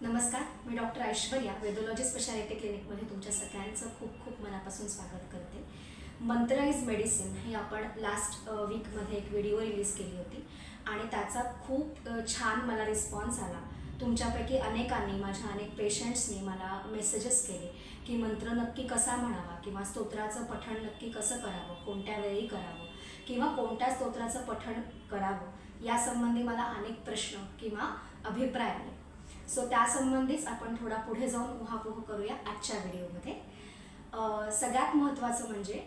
नमस्कार, मी doctor Aishwarya वेदोलॉजी speciality क्लिनिकमध्ये तुमच्या सगळ्यांचं खूप खूप मनापासून स्वागत करते. मंत्र इज मेडिसिन ही आपण लास्ट वीकमध्ये एक व्हिडिओ रिलीज केली होती आणि त्याचा खूप छान मला रिस्पॉन्स आला. तुमच्यापैकी अनेकांनी, माझ्या अनेक पेशंट्सनी मला मेसेजेस केले की मंत्र नक्की कसा म्हणावा किंवा स्तोत्राचं पठण नक्की कसं करावं, कोणत्या वेळी करावं किंवा कोणत्या स्तोत्राचं पठण करावं यासंबंधी मला अनेक प्रश्न किंवा अभिप्राय आले. सो त्यासंबंधीच आपण थोडा पुढे जाऊन उहापोह करूया आजच्या व्हिडिओमध्ये. सगळ्यात महत्त्वाचं म्हणजे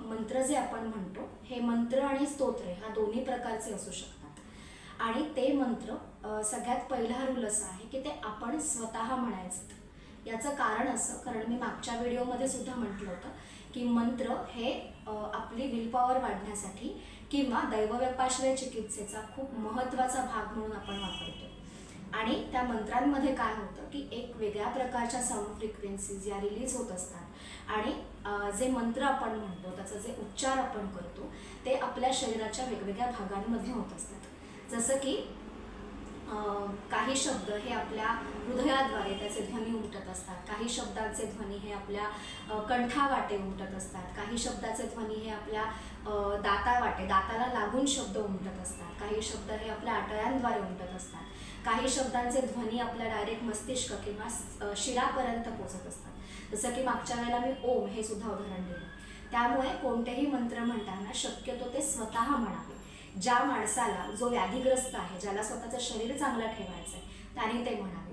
मंत्र जे आपण म्हणतो हे मंत्र आणि स्तोत्र ह्या दोन्ही प्रकारचे असू शकतात आणि ते मंत्र सगळ्यात पहिला रूल असा आहे की ते आपण स्वतः म्हणायचे. याचं कारण असं, कारण मी मागच्या व्हिडिओमध्ये सुद्धा म्हटलं होतं की मंत्र हे आपली विल पॉवर वाढण्यासाठी किंवा दैवव्यपाश्रय चिकित्सेचा खूप महत्त्वाचा भाग म्हणून आपण वापरतो. आणि त्या मंत्रांमध्ये काय होतं की एक वेगळ्या प्रकारच्या साऊंड फ्रिक्वेन्सीज या रिलीज होत असतात आणि जे मंत्र आपण म्हणतो त्याचा जे उच्चार आपण करतो ते आपल्या शरीराच्या वेगवेगळ्या भागांमध्ये होत असतात. जसं की काही शब्द हे आपल्या हृदयाद्वारे त्याचे ध्वनी उमटत असतात, काही शब्दांचे ध्वनी हे आपल्या कंठावाटे उमटत असतात, काही शब्दाचे ध्वनी हे आपल्या दाताला लागून शब्द उमटत असतात, काही शब्द हे आपल्या आटळ्यांद्वारे उमटत असतात, काही शब्दांचे ध्वनी आपल्या डायरेक्ट मस्तिष्क किंवा शिरापर्यंत पोचत असतात. जसं की मागच्या वेळेला मी ओम हे सुद्धा उदाहरण दिलं. त्यामुळे कोणतेही मंत्र म्हणताना शक्यतो ते स्वतः म्हणावे. ज्या माणसाला, जो व्याधीग्रस्त आहे, ज्याला स्वतःचं शरीर चांगलं ठेवायचं आहे त्याने ते म्हणावे.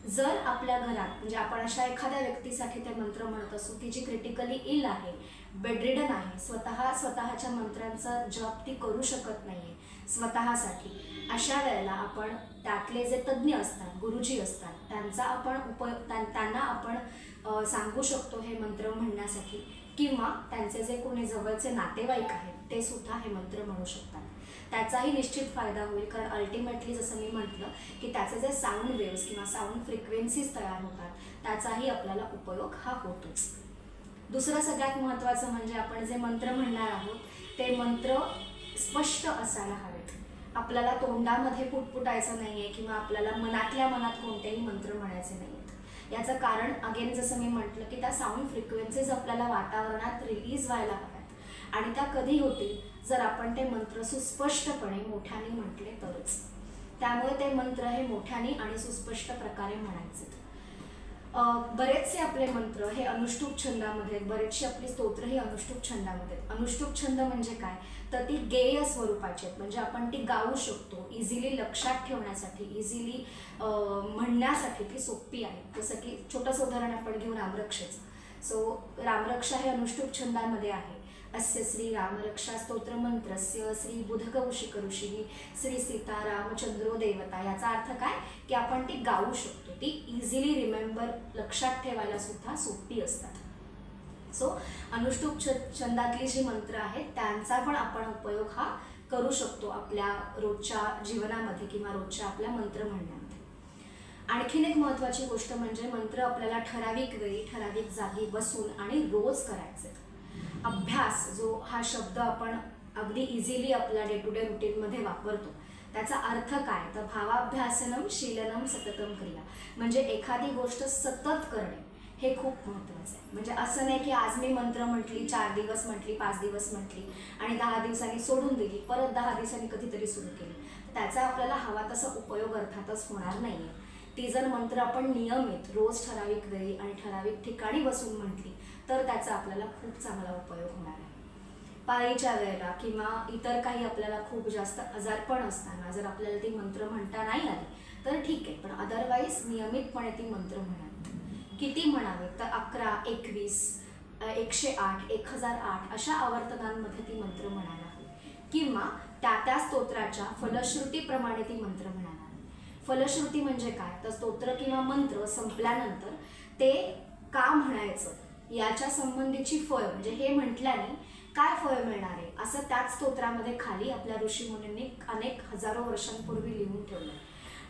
जर आपल्या घरात म्हणजे आपण अशा एखाद्या व्यक्तीसाठी ते मंत्र म्हणत असू की जी क्रिटिकली इल आहे, बेडरिडन आहे, स्वतःच्या मंत्रांचा जप ती करू शकत नाहीये स्वतःसाठी, अशा वेळेला आपण त्यातले जे तज्ज्ञ असतात, गुरुजी असतात, त्यांना आपण सांगू शकतो हे मंत्र म्हणण्यासाठी किंवा त्यांचे जे कोणी जवळचे नातेवाईक आहेत ते सुद्धा हे मंत्र म्हणू शकतात. त्याचाही निश्चित फायदा होईल, कारण अल्टिमेटली जसं मी म्हटलं की त्याचे जे साऊंड वेव्स किंवा साऊंड फ्रिक्वेन्सीज तयार होतात त्याचाही आपल्याला उपयोग हा होतोच. दुसरं सगळ्यात महत्त्वाचं म्हणजे आपण जे मंत्र म्हणणार आहोत ते मंत्र स्पष्ट असायला हवेत. आपल्याला तोंडामध्ये पुटपुटायचं नाही आहे किंवा आपल्याला मनातल्या मनात कोणतेही मंत्र म्हणायचे नाही आहेत. याचं कारण अगेन जसं मी म्हटलं की त्या साऊंड फ्रिक्वेन्सीज आपल्याला वातावरणात रिलीज व्हायला हव्यात आणि त्या कधी होतील, जर आपण ते मंत्र सुस्पष्टपणे मोठ्याने म्हटले तरच. त्यामुळे ते मंत्र हे मोठ्याने आणि सुस्पष्ट प्रकारे म्हणायचे. बरेचसे आपले मंत्र हे अनुष्टुप छंदामध्ये, बरेचशी आपली स्तोत्र ही अनुष्टुप छंदामध्ये. अनुष्टुप छंद म्हणजे काय, तर ती गेय स्वरूपाची आहेत, म्हणजे आपण ती गाऊ शकतो, इझिली लक्षात ठेवण्यासाठी, इझिली म्हणण्यासाठी ती सोपी आहे. जसं की छोटंसं उदाहरण आपण घेऊ रामरक्षेचं. सो रामरक्षा हे अनुष्टुप छंदामध्ये आहे. अस्य श्री रामरक्षा स्तोत्र मंत्रस्य श्री बुधकौशिक ऋषी श्री सीता रामचंद्रो देवता. याचा अर्थ काय की आपण ती गाऊ शकतो, ती इझिली रिमेंबर, लक्षात ठेवायला सुद्धा सोपी असतात. सो अनुष्टुप छंदातली जी मंत्र आहेत त्यांचा पण आपण उपयोग हा करू शकतो आपल्या रोजच्या जीवनामध्ये किंवा रोजच्या आपल्या मंत्र म्हणण्यामध्ये. आणखीन एक महत्त्वाची गोष्ट म्हणजे मंत्र आपल्याला ठराविक वेळी, ठराविक जागी बसून आणि रोज करायचे. अभ्यास जो हा शब्द आपण अगदी इझिली आपल्या डे टू डे रुटीनमध्ये वापरतो, त्याचा अर्थ काय, तर भावाभ्यासनम शीलनम सततम क्रिया. म्हणजे एखादी गोष्ट सतत करणे हे खूप महत्त्वाचं आहे. म्हणजे असं नाही की आज मी मंत्र म्हटली, 4 दिवस म्हटली, 5 दिवस म्हटली आणि 10 दिवसांनी सोडून दिली, परत 10 दिवसांनी कधीतरी सुरू केली, त्याचा आपल्याला हवा तसा उपयोग अर्थातच होणार नाही आहे. ती जर मंत्र आपण नियमित रोज ठराविक वेळी आणि ठराविक ठिकाणी बसून म्हटली तर त्याचा आपल्याला खूप चांगला उपयोग होणार आहे. पाळीच्या वेळेला किंवा इतर काही आपल्याला खूप जास्त आजारपण असताना जर आपल्याला ती मंत्र म्हणता नाही आली तर ठीक आहे, पण अदरवाईज नियमितपणे ती मंत्र म्हणावी. किती म्हणावे, तर 11, 21, 108, 1008 अशा आवर्तनांमध्ये ती मंत्र म्हणायला हवी किंवा त्या स्तोत्राच्या फलश्रुतीप्रमाणे ती मंत्र म्हणायला. फलश्रुती म्हणजे काय, तर स्तोत्र किंवा मंत्र संपल्यानंतर ते का म्हणायचं याच्या संबंधीची फळ, म्हणजे हे म्हटल्याने काय फळ मिळणार आहे असं त्याच स्तोत्रामध्ये खाली आपल्या ऋषीमुनींनी अनेक हजारो वर्षांपूर्वी लिहून ठेवलं.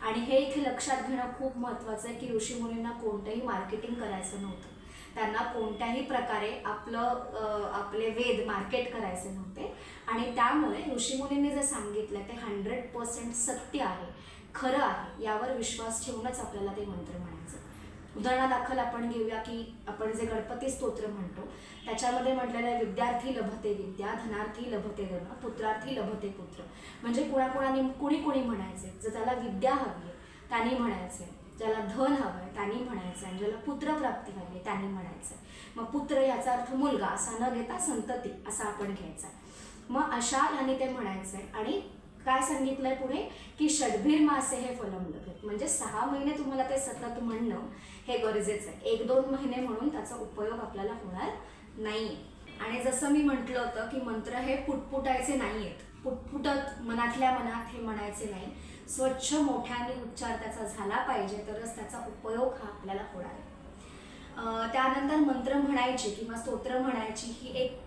आणि हे इथे लक्षात घेणं खूप महत्त्वाचं आहे की ऋषीमुनींना कोणतंही मार्केटिंग करायचं नव्हतं, त्यांना कोणत्याही प्रकारे आपले वेद मार्केट करायचे नव्हते आणि त्यामुळे ऋषीमुनींनी जे सांगितलं ते 100% सत्य आहे. खरं आहे यावर विश्वास ठेवूनच आपल्याला ते मंत्र म्हणायचं. उदाहरणादाखल आपण घेऊया की आपण जे गणपती स्तोत्र म्हणतो त्याच्यामध्ये म्हटलेलं आहे, विद्यार्थी लभते विद्या, धनार्थी लभते धन, पुत्रार्थी लभते पुत्र. म्हणजे कुणी म्हणायचे, जर त्याला विद्या हवी आहे त्यांनी म्हणायचे, ज्याला धन हवं आहे त्यांनी म्हणायचं, आणि ज्याला पुत्रप्राप्ती हवी आहे त्यांनी म्हणायचं. मग पुत्र याचा अर्थ मुलगा असा न घेता संतती असा आपण घ्यायचा. मग अशा याने ते म्हणायचंय. आणि काय सांगितलंय पुढे की षड्भीर मासे हे फलम लभेत, म्हणजे 6 महिने तुम्हाला ते सतत म्हणणं हे गरजेचं आहे. 1-2 महिने म्हणून त्याचा उपयोग आपल्याला होणार नाही. आणि जसं मी म्हटलं होतं की मंत्र हे पुटपुटायचे नाहीयेत, पुटपुटत मनातल्या मनात हे म्हणायचे नाही. स्वच्छ मोठ्याने उच्चार त्याचा झाला पाहिजे, तरच त्याचा उपयोग हा आपल्याला होणार आहे. त्यानंतर मंत्र म्हणायची किंवा स्तोत्र म्हणायची ही एक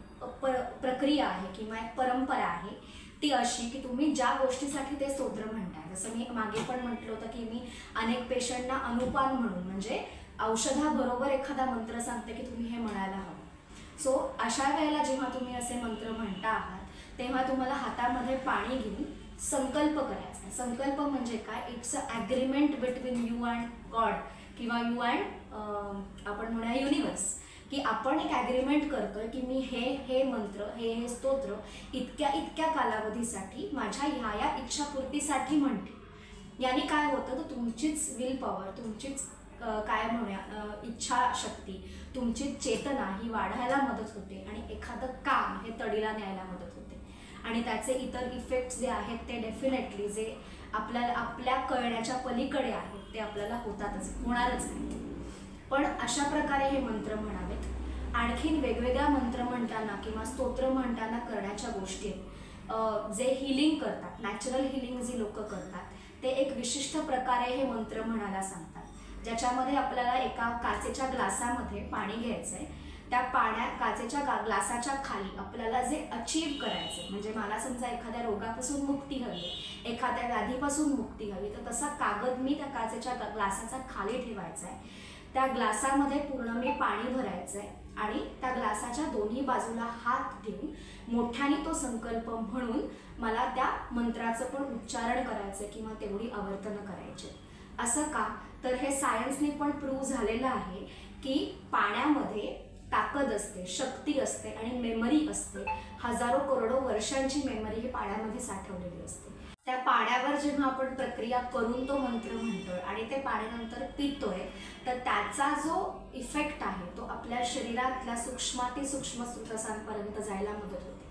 प्रक्रिया आहे किंवा एक परंपरा आहे. ती अशी की तुम्ही ज्या गोष्टीसाठी ते स्तोत्र म्हणताय, जसं मी मागे पण म्हटलं होतं की मी अनेक पेशंटना अनुपान म्हणून म्हणजे औषधाबरोबर एखादा मंत्र सांगते की तुम्ही हे म्हणायला हवं. सो अशा वेळेला जेव्हा तुम्ही असे मंत्र म्हणता आहात तेव्हा तुम्हाला हातामध्ये पाणी घेऊन संकल्प करायचा आहे. संकल्प म्हणजे काय, it's a agreement between you and God किंवा यू अँड आपण म्हणूया युनिवर्स, की आपण एक ॲग्रीमेंट करतोय की मी हे मंत्र हे स्तोत्र इतक्या कालावधीसाठी माझ्या ह्या इच्छापूर्तीसाठी म्हणते. याने काय होतं तर तुमचीच विल पॉवर, तुमचीच काय म्हणूया इच्छाशक्ती, तुमची चेतना ही वाढायला मदत होते आणि एखादं काम हे तडीला न्यायला मदत होते. आणि त्याचे इतर इफेक्ट्स जे आहेत ते डेफिनेटली जे आपल्या कळण्याच्या पलीकडे आहेत ते आपल्याला होणारच आहेत. पण अशा प्रकारे हे मंत्र म्हणावेत. आणखीन वेगवेगळ्या मंत्र म्हणताना किंवा स्तोत्र म्हणताना करण्याच्या गोष्टी जे हिलिंग करतात, नॅचरल हिलिंग जी लोक करतात ते एक विशिष्ट प्रकारे हे मंत्र म्हणायला सांगतात, ज्याच्यामध्ये आपल्याला एका काचेच्या ग्लासामध्ये पाणी घ्यायचं आहे. त्या काचेच्या ग्लासाच्या खाली आपल्याला जे अचीव करायचं, म्हणजे मला समजा एखाद्या रोगापासून मुक्ती हवी, एखाद्या व्याधीपासून मुक्ती हवी, तर तसा कागद मी त्या काचेच्या ग्लासाचा खाली ठेवायचा आहे. त्या ग्लासामध्ये पूर्ण मी पाणी भरायचं आहे आणि त्या ग्लासाच्या दोन्ही बाजूला हात देऊन मोठ्याने तो संकल्प म्हणून मला त्या मंत्राचं पण उच्चारण करायचं किंवा तेवढी आवर्तनं करायची. असं का, तर हे सायन्सने पण प्रूव्ह झालेलं आहे की पाण्यामध्ये ताकद असते, शक्ती असते आणि मेमरी असते. हजारो करोडो वर्षांची मेमरी ही पाण्यामध्ये साठवलेली असते. त्या पाण्यावर जेव्हा आपण प्रक्रिया करून तो मंत्र म्हणतोय आणि ते पाण्यानंतर पितोय, तर त्याचा जो इफेक्ट आहे तो आपल्या शरीरातल्या सूक्ष्म रसांपर्यंत जायला मदत होते.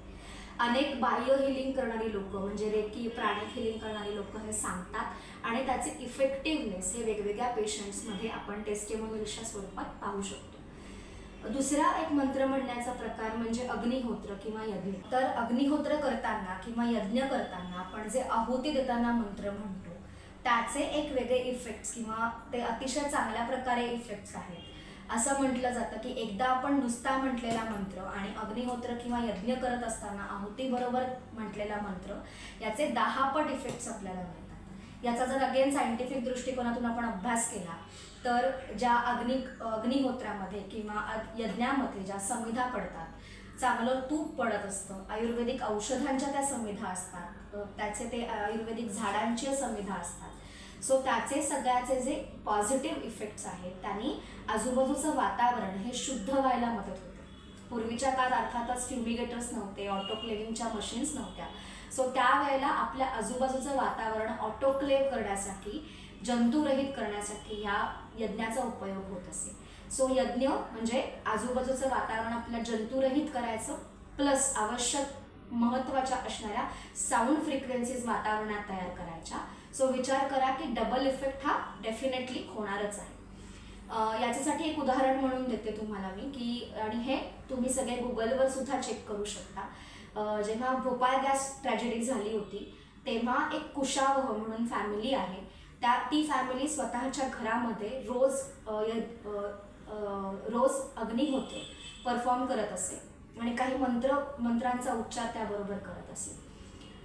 अनेक बाह्य हिलिंग करणारी लोक म्हणजे रेकी, प्राणिक हिलिंग करणारी लोक हे सांगतात आणि त्याचे इफेक्टिव्हनेस हे वेगवेगळ्या पेशंट्समध्ये आपण टेस्टिमोनियलच्या स्वरूपात पाहू शकतो. दुसरा एक मंत्र म्हणण्याचा प्रकार म्हणजे अग्निहोत्र किंवा यज्ञ. तर अग्निहोत्र करताना किंवा यज्ञ करताना आपण जे आहुती देताना मंत्र म्हणतो त्याचे एक वेगळे इफेक्ट्स किंवा ते अतिशय चांगल्या प्रकारे इफेक्ट्स आहेत. असं म्हटलं जातं की एकदा आपण नुसता म्हटलेला मंत्र आणि अग्निहोत्र किंवा यज्ञ करत असताना आहुतीबरोबर म्हटलेला मंत्र याचे 10 पट इफेक्ट्स आपल्याला मिळतात. याचा जर अगेन सायंटिफिक दृष्टिकोनातून आपण अभ्यास केला तर ज्या अग्निहोत्रामध्ये किंवा यज्ञामध्ये ज्या समिधा पडतात, चांगलं तूप पडत असतं, आयुर्वेदिक औषधांच्या त्या समिधा असतात, त्याचे ते आयुर्वेदिक झाडांची समिधा असतात. सो त्याचे सगळ्याचे जे पॉझिटिव्ह इफेक्ट्स आहेत त्यांनी आजूबाजूचं वातावरण हे शुद्ध व्हायला मदत होते. पूर्वीच्या काळात अर्थातच फ्युमिगेटर्स नव्हते, ऑटोक्लेव्हिंगच्या मशीन्स नव्हत्या. सो त्यावेळेला आपल्या आजूबाजूचं वातावरण ऑटोक्लेव्ह करण्यासाठी, जंतुरहित करण्यासाठी ह्या यज्ञाचा उपयोग होत असे. सो यज्ञ म्हणजे आजूबाजूचं वातावरण आपल्या जंतुरहित करायचं, प्लस आवश्यक महत्त्वाच्या असणाऱ्या साऊंड फ्रिक्वेन्सीज वातावरणात तयार करायच्या. सो विचार करा की डबल इफेक्ट हा डेफिनेटली होणारच आहे. याच्यासाठी एक उदाहरण म्हणून देते तुम्हाला मी की, आणि हे तुम्ही सगळे गुगलवर सुद्धा चेक करू शकता. जेव्हा भोपाळ गॅस ट्रॅजेडी झाली होती तेव्हा एक कुशावह म्हणून फॅमिली आहे, ती फॅमिली स्वतःच्या घरामध्ये रोज अग्निहोत्र परफॉर्म करत असे आणि काही मंत्रांचा उच्चार त्याबरोबर करत असे.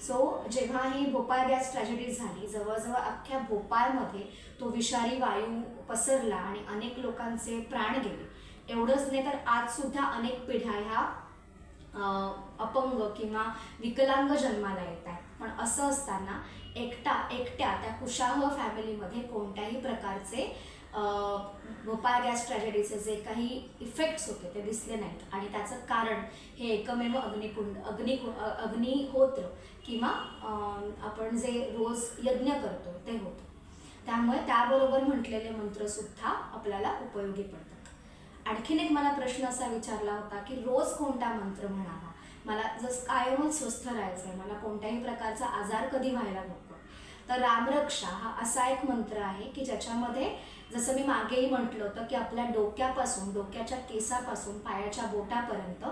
सो जेव्हा ही भोपाळ गॅस ट्रॅजेडी झाली, जवळजवळ अख्ख्या भोपाळमध्ये तो विषारी वायू पसरला आणि अनेक लोकांचे प्राण गेले. एवढंच नाही तर आज सुद्धा अनेक पिढ्या ह्या अपंग किंवा विकलांग जन्माला येत आहेत. पण असं असताना एकट्या त्या कुशाह फॅमिलीमध्ये कोणत्याही प्रकारचे भोपाळ गॅस ट्रॅजेडीचे जे काही इफेक्ट्स होते ते दिसले नाहीत आणि त्याचं कारण हे एकमेव अग्निहोत्र किंवा आपण जे रोज यज्ञ करतो ते होतं. त्यामुळे त्याबरोबर म्हटलेले मंत्रसुद्धा आपल्याला उपयोगी पडतात. आणखीन एक मला प्रश्न असा विचारला होता की रोज कोणता मंत्र म्हणावा, मला जसं कायमच स्वस्थ राहायचं आहे, मला कोणत्याही प्रकारचा आजार कधी व्हायला नको, तर रामरक्षा हा असा एक मंत्र आहे की ज्याच्यामध्ये जसं मी मागेही म्हटलं होतं की आपल्या डोक्यापासून, डोक्याच्या केसापासून पायाच्या बोटापर्यंत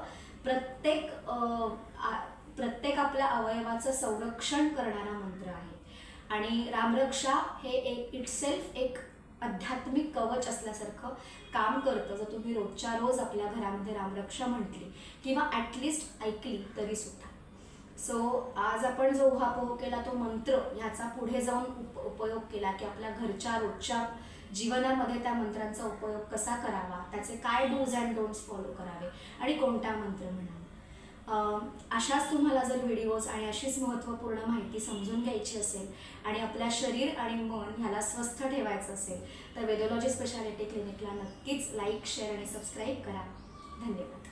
प्रत्येक आपल्या अवयवाचं संरक्षण करणारा मंत्र आहे. आणि रामरक्षा हे इटसेल्फ एक आध्यात्मिक कवच असल्यासारखं काम करतं. जर तुम्ही रोजच्या रोज आपल्या घरामध्ये रामरक्षा म्हटली किंवा ॲटलिस्ट ऐकली तरी सुद्धा. सो आज आपण जो उहापोह केला तो मंत्र ह्याचा पुढे जाऊन उपयोग केला की आपल्या घरच्या रोजच्या जीवनामध्ये त्या मंत्रांचा उपयोग कसा करावा, त्याचे काय डूज अँड डोंट्स फॉलो करावे आणि कोणता मंत्र म्हणावा. अशाच तुम्हाला जर व्हिडिओज आणि अशीच महत्त्वपूर्ण माहिती समजून घ्यायची असेल आणि आपल्या शरीर आणि मन ह्याला स्वस्थ ठेवायचं असेल तर वेदोलॉजी स्पेशालिटी क्लिनिकला नक्कीच लाईक, शेअर आणि सबस्क्राईब करा. धन्यवाद.